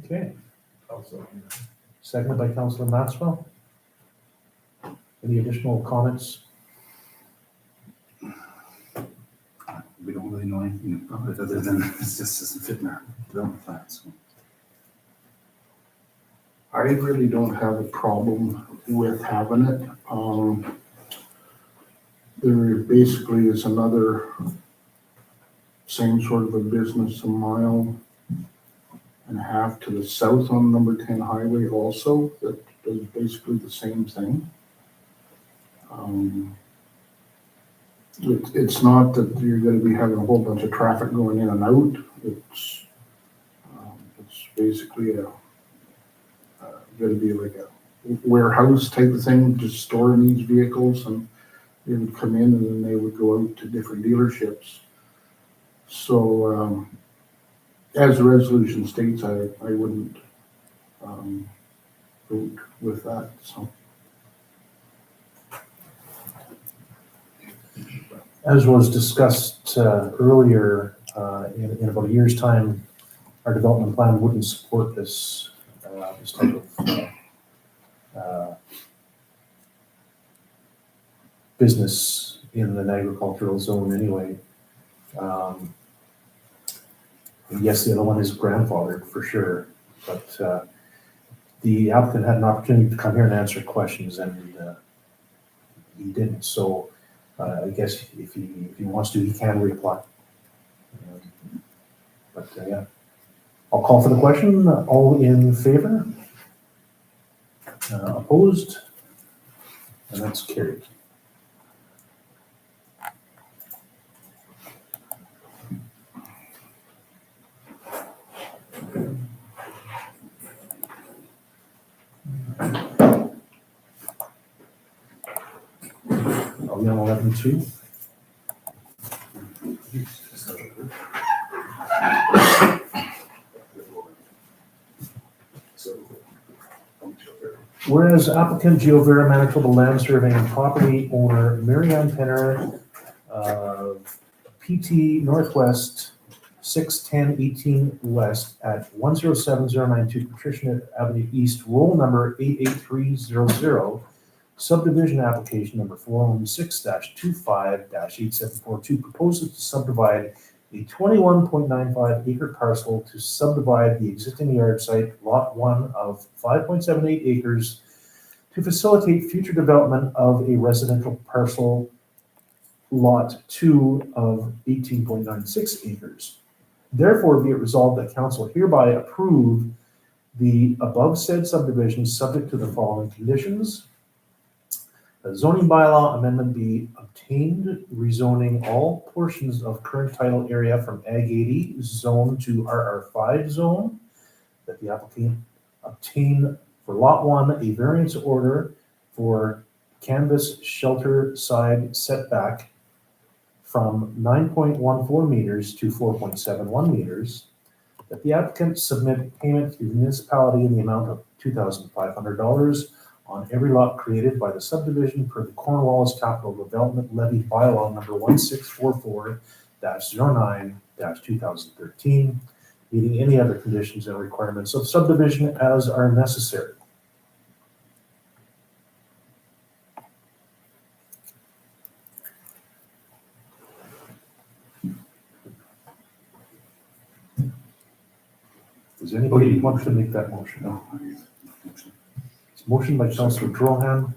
Okay. Seconded by Councillor Maxwell. Any additional comments? We don't really know anything about it other than it just doesn't fit in our development plan. So. I really don't have a problem with having it. There basically is another same sort of a business a mile and a half to the south on number 10 highway also that does basically the same thing. It's not that you're going to be having a whole bunch of traffic going in and out. It's basically going to be like warehouse type of thing to store these vehicles, and they would come in and then they would go out to different dealerships. So, as the resolution states, I wouldn't, vote with that, so. As was discussed earlier, in about a year's time, our development plan wouldn't support this, this type of business in an agricultural zone anyway. And yes, the other one is grandfathered for sure, but the applicant had an opportunity to come here and answer questions, and he didn't. So I guess if he wants to, he can reapply. But yeah, I'll call for the question. All in favor? Opposed? And that's carried. Are we on 11.2? Whereas applicant GeoVera Manitoba Land Surveying and property owner Marianne Penner of PT Northwest 61018 West at 107092 Patricia Avenue East, roll number 88300, subdivision application number 416-25-8742 proposes to subdivide a 21.95 acre parcel to subdivide the existing yard site, lot 1 of 5.78 acres, to facilitate future development of a residential parcel, lot 2 of 18.96 acres. Therefore, be it resolved that council hereby approve the above said subdivision subject to the following conditions. A zoning bylaw amendment be obtained, rezoning all portions of current title area from Ag 80 zone to RR5 zone. That the applicant obtain for lot 1 a variance order for canvas shelter side setback from 9.14 meters to 4.71 meters. That the applicant submit payment to the municipality in the amount of $2,500 on every lot created by the subdivision per the Cornwallis Capital Development Levy Bylaw number 1644-09-2013, meeting any other conditions and requirements of subdivision as are necessary. Does anybody want to make that motion? No. It's motion by Councillor Drohan.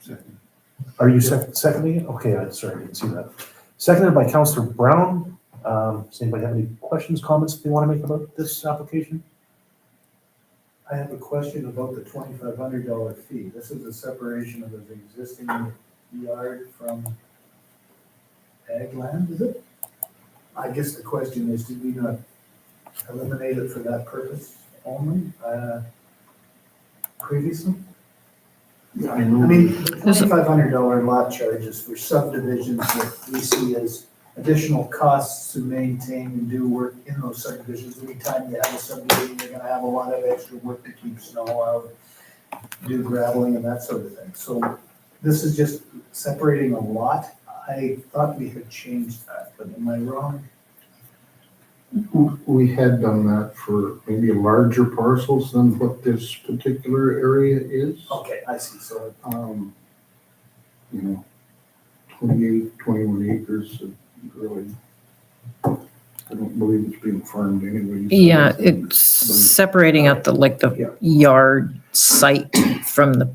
Second. Are you seconding it? Okay, I'm sorry, I didn't see that. Seconded by Councillor Brown. Does anybody have any questions, comments they want to make about this application? I have a question about the $2,500 fee. This is a separation of an existing yard from ag land, is it? I guess the question is, did we not eliminate it for that purpose only, previously? Yeah, I I know. mean, the $2,500 lot charges for subdivisions that we see as additional costs to maintain and do work in those subdivisions. Anytime you have a subdivision, you're gonna have a lot of extra work to keep snow out, do graveling and that sort of thing. So this is just separating a lot. I thought we had changed that, but am I wrong? We had done that for maybe larger parcels than what this particular area is. Okay, I see. So, You know, 28, 21 acres, really, I don't believe it's being farmed anyway. so Yeah, that's- it's separating out the yard site from the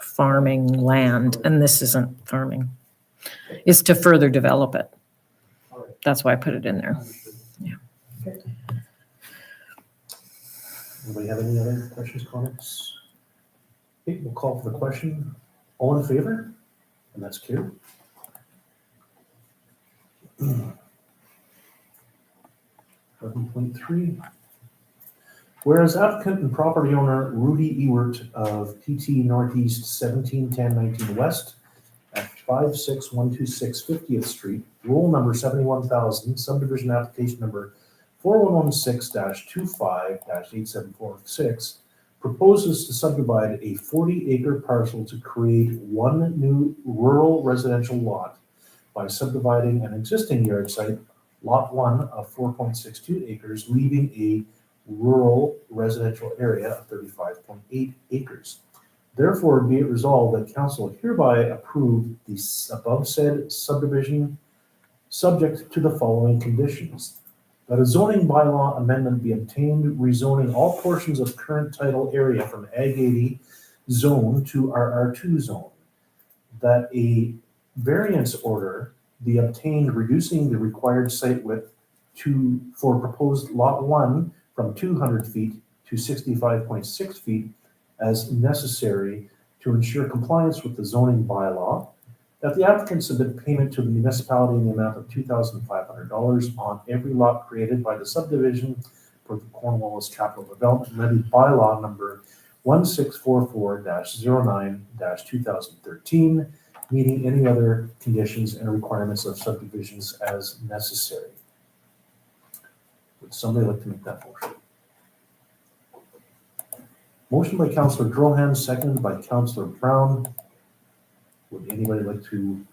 farming land, and this isn't farming. It's to further develop it. all right, That's why I put it in there. understood. Anybody have any other questions, comments? Okay, we'll call for the question. All in favor? And that's carried. 11.3. Whereas applicant and property owner Rudy Ewert of PT Northeast 171019 West at 56126 50th Street, roll number 71,000, subdivision application number 4116-25-8746, proposes to subdivide a 40-acre parcel to create one new rural residential lot by subdividing an existing yard site, Lot 1 of 4.62 acres, leaving a rural residential area of 35.8 acres. Therefore, be it resolved that council hereby approve the above said subdivision subject to the following conditions. That a zoning bylaw amendment be obtained, rezoning all portions of current title area from Ag 80 zone to RR2 zone. That a variance order be obtained, reducing the required site width for proposed Lot 1 from 200 feet to 65.6 feet as necessary to ensure compliance with the zoning bylaw. That the applicant submit payment to the municipality in the amount of $2,500 on every lot created by the subdivision for the Cornwallis Capital Development Levy bylaw number 1644-09-2013, meeting any other conditions and requirements of subdivisions as necessary. Would somebody like to make that motion? Motion by Councillor Drohan, seconded by Councillor Brown. Would anybody like to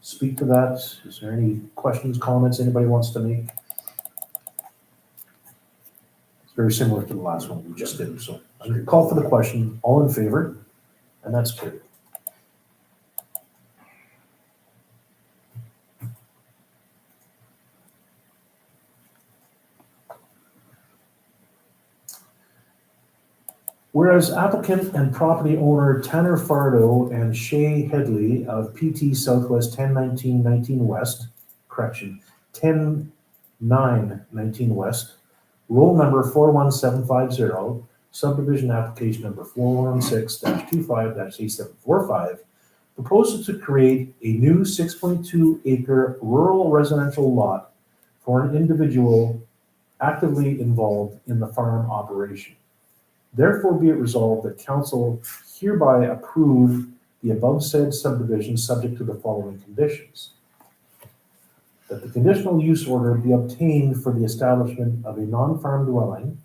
speak to that? Is there any questions, comments anybody wants to make? It's very similar to the last one we just did, so I'm going to call for the question. All in favor? And that's carried. Whereas applicant and property owner Tanner Fardo and Shay Headley of PT Southwest 101919 West, 10919 West, roll number 41750, subdivision application number 416-25-8745, proposes to create a new 6.2 acre rural residential lot for an individual actively involved in the farm operation. Therefore, be it resolved that council hereby approve the above said subdivision subject to the following conditions. That the conditional use order be obtained for the establishment of a non-farm dwelling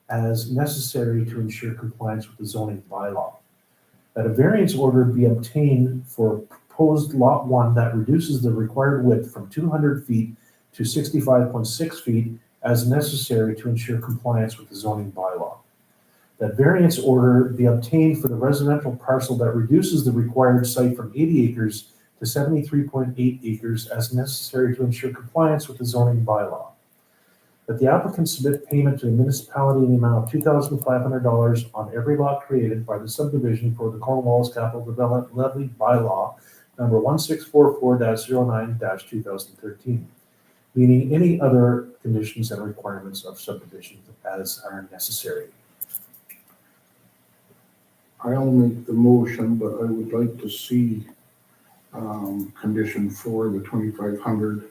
as necessary to ensure compliance with the zoning bylaw. That a variance order be obtained for proposed Lot 1 that reduces the required width from 200 feet to 65.6 feet as necessary to ensure compliance with the zoning bylaw. That variance order be obtained for the residential parcel that reduces the required site from 80 acres to 73.8 acres as necessary to ensure compliance with the zoning bylaw. That the applicant submit payment to the municipality in the amount of $2,500 on every lot created by the subdivision for the Cornwallis Capital Development Levy bylaw number 1644-09-2013, meaning any other conditions and requirements of subdivision as are necessary. I'll make the motion, but I would like to see condition 4, the 2,500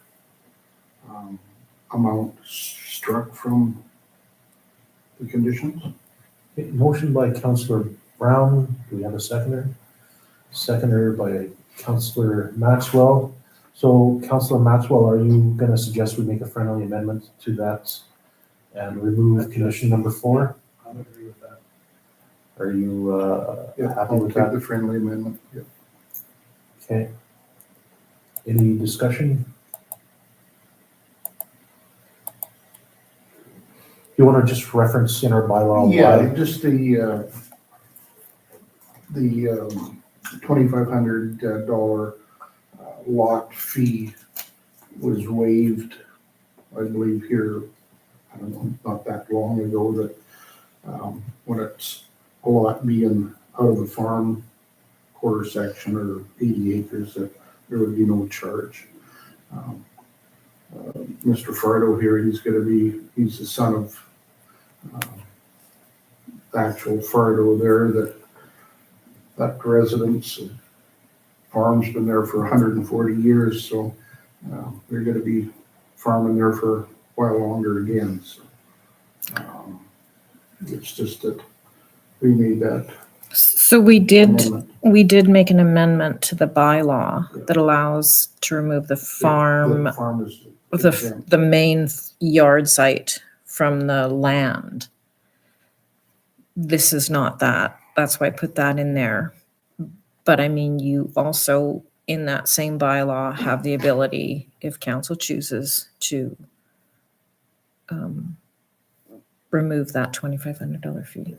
amount struck from the conditions. Okay, motion by Councillor Brown. Do we have a seconder? Seconder by Councillor Maxwell. So Councillor Maxwell, are you going to suggest we make a friendly amendment to that and remove condition number 4? I would agree with that. Are you happy I'll with take that? the friendly amendment. Yeah. Okay. Any discussion? You want to just reference in our bylaw? Yeah, why? just the $2,500 lot fee was waived, I believe here, I don't know, not that long ago, that when it's a lot being out of the farm quarter section or 80 acres, that there would be no charge. Mr. Fardo here, he's the son of the actual Fardo there, that residence farm's been there for 140 years, so they're going to be farming there for a while longer again. So, It's just that we made that So we did amendment. make an amendment to the bylaw that allows to remove the farm, The farm is the exempt. main yard site from the land. This is not that. That's why I put that in there. But I mean, you also, in that same bylaw, have the ability, if council chooses, to remove that $2,500 fee.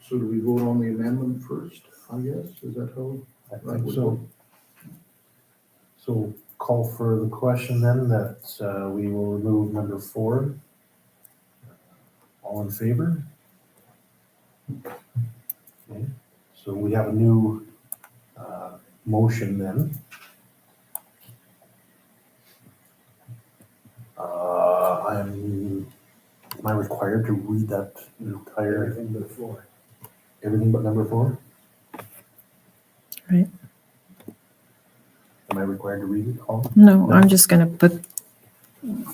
So do we vote on the amendment first, I guess? Is that how? I that think would so. go? So call for the question then that we will remove number 4. All in favor? Okay, so we have a new motion then. Am I required to read that entire, Everything but 4. everything but number 4? Right. Am I required to read it all? No, I'm just going to put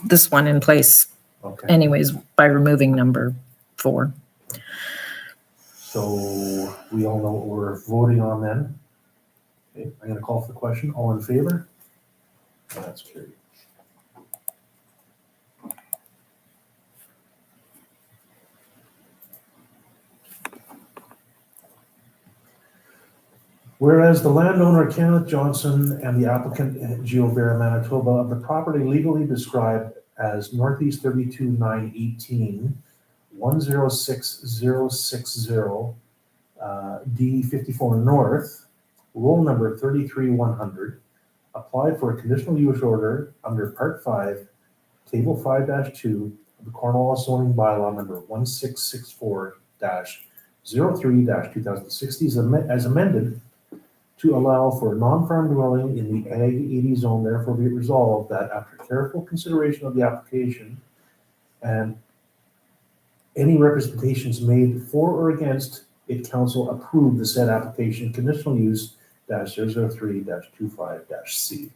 this one in place Okay, anyways by removing number 4. so we all know what we're voting on then. Okay, I'm gonna call for the question. All in favor? That's carried. Whereas the landowner Kenneth Johnson and the applicant GeoVera Manitoba of the property legally described as Northeast 32,918, 106060, D54 North, roll number 33100, applied for a conditional use order under Part 5, Table 5-2 of the Cornwallis zoning bylaw number 1664-03-2060 as amended to allow for a non-farm dwelling in the Ag 80 zone. Therefore be it resolved that after careful consideration of the application and any representations made for or against it, council approved the said application conditional use -003-25-C.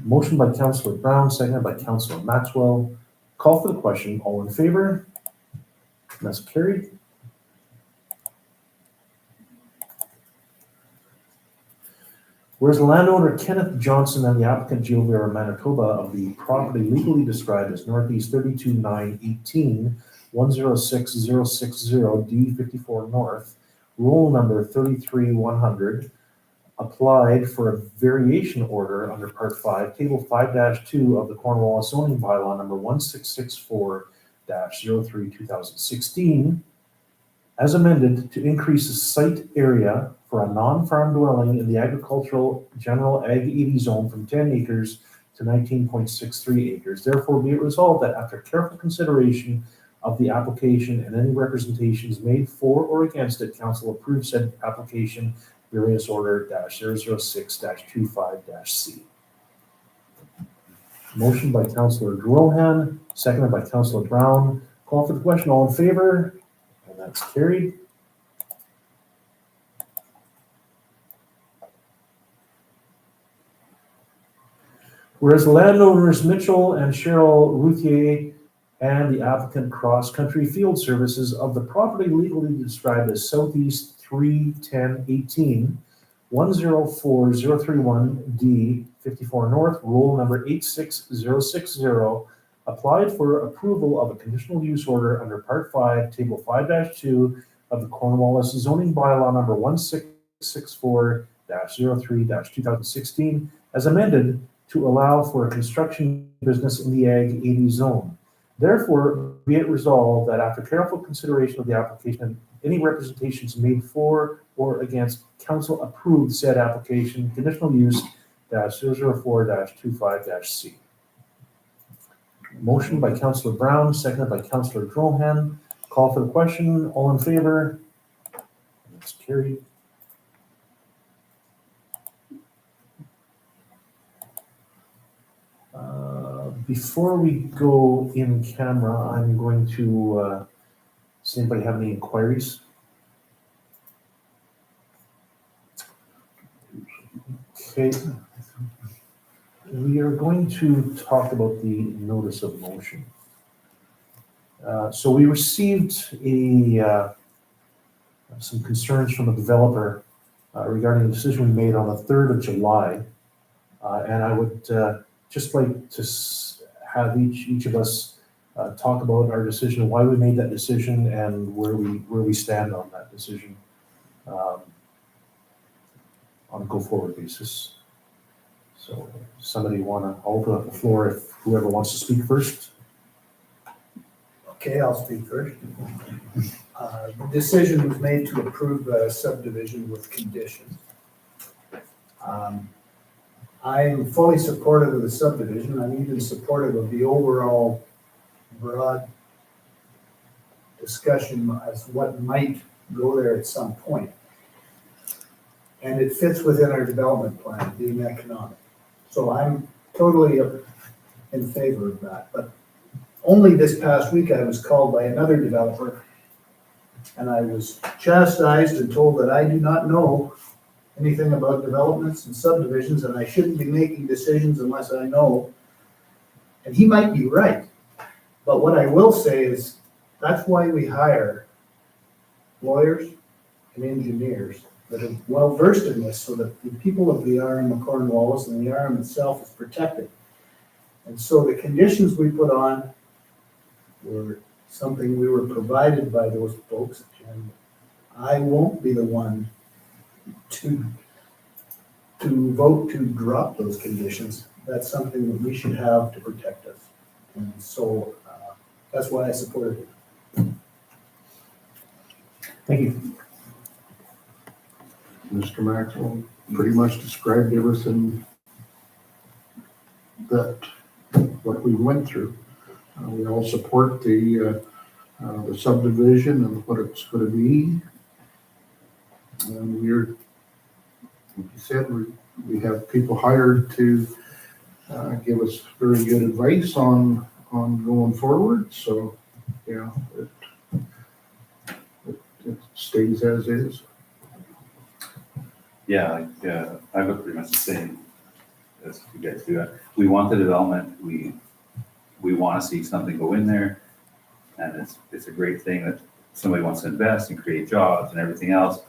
Motion by Councillor Brown, seconded by Councillor Maxwell. Call for the question. All in favor? That's carried. Whereas the landowner Kenneth Johnson and the applicant GeoVera Manitoba of the property legally described as Northeast 32,918, 106060, D54 North, roll number 33100, applied for a variation order under Part 5, Table 5-2 of the Cornwallis zoning bylaw number 1664-03-2016, as amended to increase the site area for a non-farm dwelling in the agricultural general Ag 80 zone from 10 acres to 19.63 acres. Therefore be it resolved that after careful consideration of the application and any representations made for or against it, council approves said application variance order -006-25-C. Motion by Councillor Drohan, seconded by Councillor Brown. Call for the question. All in favor? And that's carried. Whereas the landowners Mitchell and Cheryl Routhier and the applicant Cross Country Field Services of the property legally described as Southeast 31018, 104031D 54 North, roll number 86060, applied for approval of a conditional use order under Part 5, Table 5-2 of the Cornwallis zoning bylaw number 1664-03-2016, as amended to allow for a construction business in the Ag 80 zone. Therefore, be it resolved that after careful consideration of the application and any representations made for or against, council approved said application conditional use -004-25-C. Motion by Councillor Brown, seconded by Councillor Drohan. Call for the question. All in favor? It's carried. Before we go in camera, I'm going to, does anybody have any inquiries? Okay, we are going to talk about the notice of motion. So we received some concerns from the developer regarding the decision we made on the 3rd of July. And I would just like to have each of us talk about our decision, why we made that decision, and where we stand on that decision on a go-forward basis. So somebody want to open up the floor if whoever wants to speak first? Okay, I'll speak first. The decision was made to approve a subdivision with conditions. I'm fully supportive of the subdivision. I'm even supportive of the overall broad discussion as what might go there at some point. And it fits within our development plan, being economic. So I'm totally in favor of that. But only this past week, I was called by another developer, and I was chastised and told that I do not know anything about developments and subdivisions, and I shouldn't be making decisions unless I know. And he might be right. But what I will say is, that's why we hire lawyers and engineers that are well-versed in this, so that the people of the RM of Cornwallis and the RM itself is protected. And so the conditions we put on were something we were provided by those folks, and I won't be the one to vote to drop those conditions. That's something that we should have to protect us. And so that's why I supported it. Thank you. Mr. Maxwell pretty much described everything what we went through. We all support the subdivision and what it's going to be. And we're, like you said, we have people hired to give us very good advice on going forward. So, yeah, it stays as is. Yeah, I look pretty much the same as you guys do. We want the development, we want to see something go in there, and it's a great thing that somebody wants to invest and create jobs and everything else,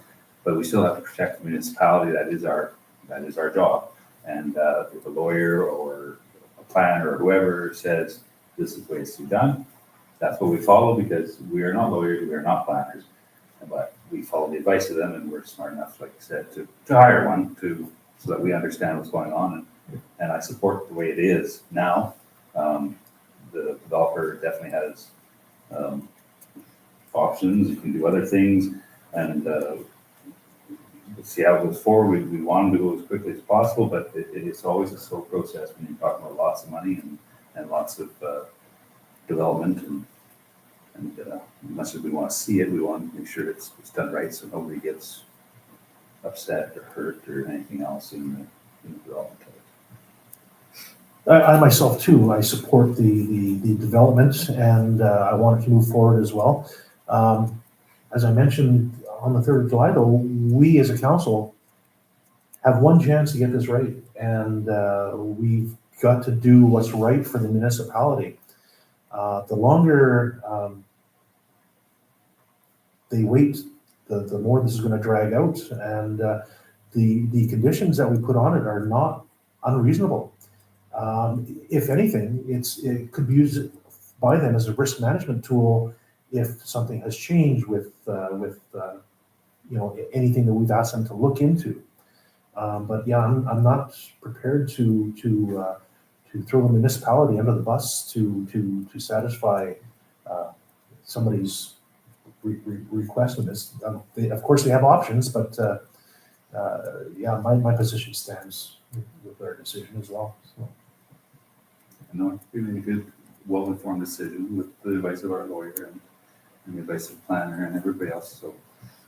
but we still have to protect the municipality. That is our job. And if a lawyer or a planner or whoever says this is the way it's to be done, that's what we follow, because we are not lawyers, we are not planners, but we follow the advice of them, and we're smart enough, like I said, to hire one so that we understand what's going on. And I support the way it is now. The developer definitely has options. You can do other things, and let's see how it goes forward. We want them to go as quickly as possible, but it's always a slow process when you're talking about lots of money and lots of development. And as much as we want to see it, we want to make sure it's done right, so nobody gets upset or hurt or anything else in the development of it. I myself too, I support the development, and I want it to move forward as well. As I mentioned on the 3rd of July, though, we as a council have one chance to get this right, and we've got to do what's right for the municipality. The longer they wait, the more this is going to drag out, and the conditions that we put on it are not unreasonable. If anything, it could be used by them as a risk management tool if something has changed with anything that we've asked them to look into. But yeah, I'm not prepared to throw the municipality under the bus to satisfy somebody's request of this. Of course, they have options, but yeah, my position stands with their decision as well. So. No, we made a good, well-informed decision with the advice of our lawyer and the advice of the planner and everybody else. So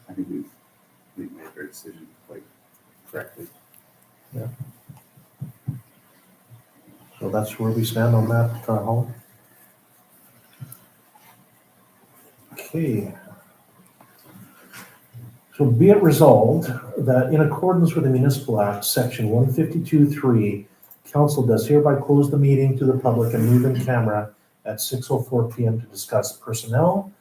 I think we've made our decision quite correctly. Yeah. So that's where we stand on that, Holly. Okay. So be it resolved that in accordance with the Municipal Act, Section 152.3, Council does hereby close the meeting to the public and move in camera at 6:04 PM to discuss personnel,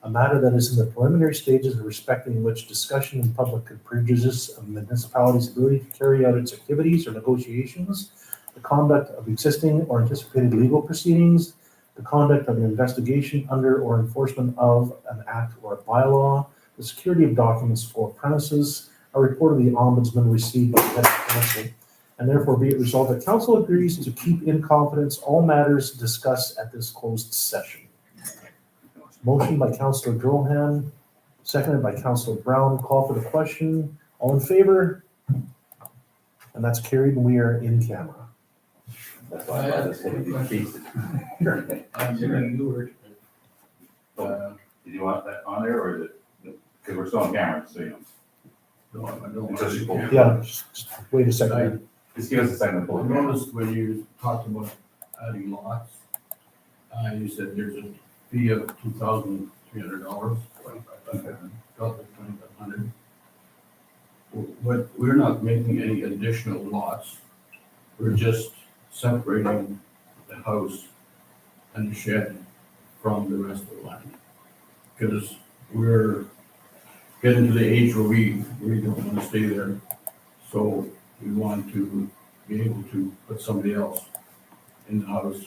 a matter that is in the preliminary stages of respecting which discussion in public could prejudice a municipality's ability to carry out its activities or negotiations, the conduct of existing or anticipated legal proceedings, the conduct of an investigation under or enforcement of an act or a bylaw, the security of documents for premises, a report of the ombudsman received by the head of council, and therefore be it resolved that council agrees to keep in confidence all matters discussed at this closed session. Motion by Councillor Drohan, seconded by Councillor Brown. Call for the question. All in favor? And that's carried, and we are in camera. That's why I brought this one, you piece it. I'm hearing you were, Did you want that on there, or is it, because we're still on camera, so you know. no, I don't. Just pull it. Yeah, just wait a second. Just give us a second to pull I it down. noticed when you talked about adding lots, you said there's a fee of $2,300, $2,500. But we're not making any additional lots. We're just separating the house and the shed from the rest of the land. Because we're getting to the age where we don't want to stay there. So we want to be able to put somebody else in the house